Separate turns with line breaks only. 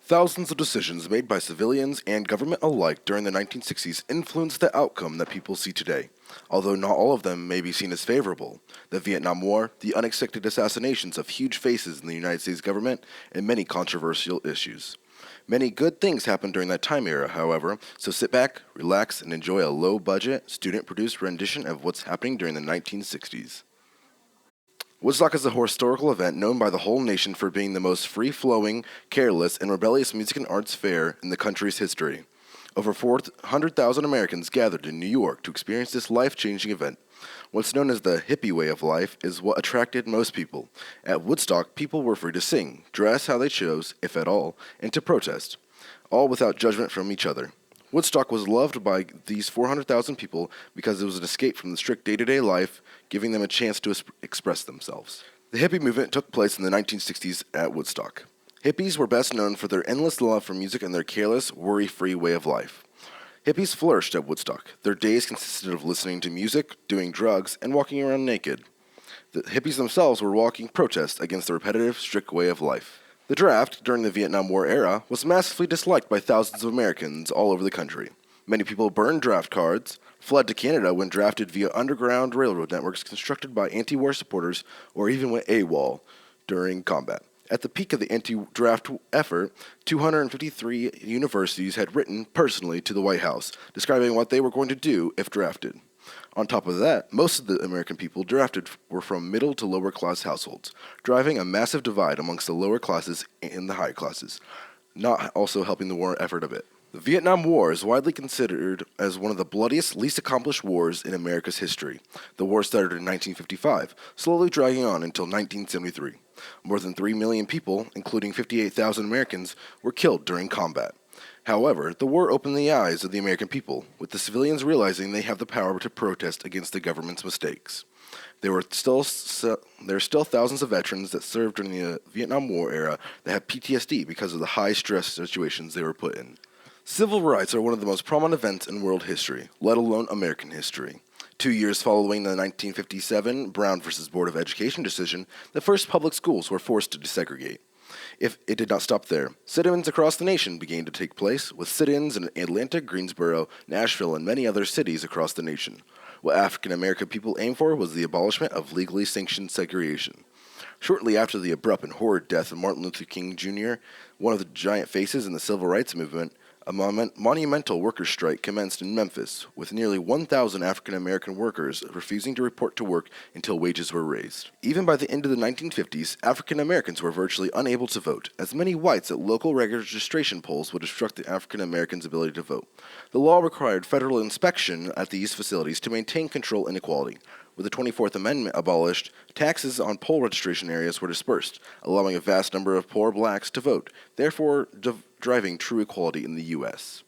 Thousands of decisions made by civilians and government alike during the 1960s influenced the outcome that people see today, although not all of them may be seen as favorable. The Vietnam War, the unexpected assassinations of huge faces in the United States government, and many controversial issues. Many good things happened during that time era, however, so sit back, relax, and enjoy a low-budget, student-produced rendition of what's happening during the 1960s. Woodstock is a historical event known by the whole nation for being the most free-flowing, careless, and rebellious music and arts fair in the country's history. Over 400,000 Americans gathered in New York to experience this life-changing event. What's known as the hippie way of life is what attracted most people. At Woodstock, people were free to sing, dress how they chose, if at all, and to protest, all without judgment from each other. Woodstock was loved by these 400,000 people because it was an escape from the strict day-to-day life, giving them a chance to express themselves. The hippie movement took place in the 1960s at Woodstock. Hippies were best known for their endless love for music and their careless, worry-free way of life. Hippies flourished at Woodstock. Their days consisted of listening to music, doing drugs, and walking around naked. The hippies themselves were walking protest against the repetitive, strict way of life. The draft, during the Vietnam War era, was massively disliked by thousands of Americans all over the country. Many people burned draft cards, fled to Canada when drafted via underground railroad networks constructed by anti-war supporters, or even went AWOL during combat. At the peak of the anti-draft effort, 253 universities had written personally to the White House, describing what they were going to do if drafted. On top of that, most of the American people drafted were from middle to lower class households, driving a massive divide amongst the lower classes and the high classes, not also helping the war effort a bit. The Vietnam War is widely considered as one of the bloodiest, least accomplished wars in America's history. The war started in 1955, slowly dragging on until 1973. More than 3 million people, including 58,000 Americans, were killed during combat. However, the war opened the eyes of the American people, with the civilians realizing they have the power to protest against the government's mistakes. There are still thousands of veterans that served during the Vietnam War era that have PTSD because of the high-stress situations they were put in. Civil rights are one of the most prominent events in world history, let alone American history. 2 years following the 1957 Brown v. Board of Education decision, the first public schools were forced to desegregate. If it did not stop there, sit-ins across the nation began to take place, with sit-ins in Atlanta, Greensboro, Nashville, and many other cities across the nation. What African-American people aimed for was the abolishment of legally sanctioned segregation. Shortly after the abrupt and horrid death of Martin Luther King Jr., one of the giant faces in the civil rights movement, a monumental workers' strike commenced in Memphis, with nearly 1,000 African-American workers refusing to report to work until wages were raised. Even by the end of the 1950s, African-Americans were virtually unable to vote, as many whites at local registration polls would obstruct the African-Americans' ability to vote. The law required federal inspection at these facilities to maintain control inequality. With the 24th Amendment abolished, taxes on poll registration areas were dispersed, allowing a vast number of poor blacks to vote, therefore driving true equality in the U.S.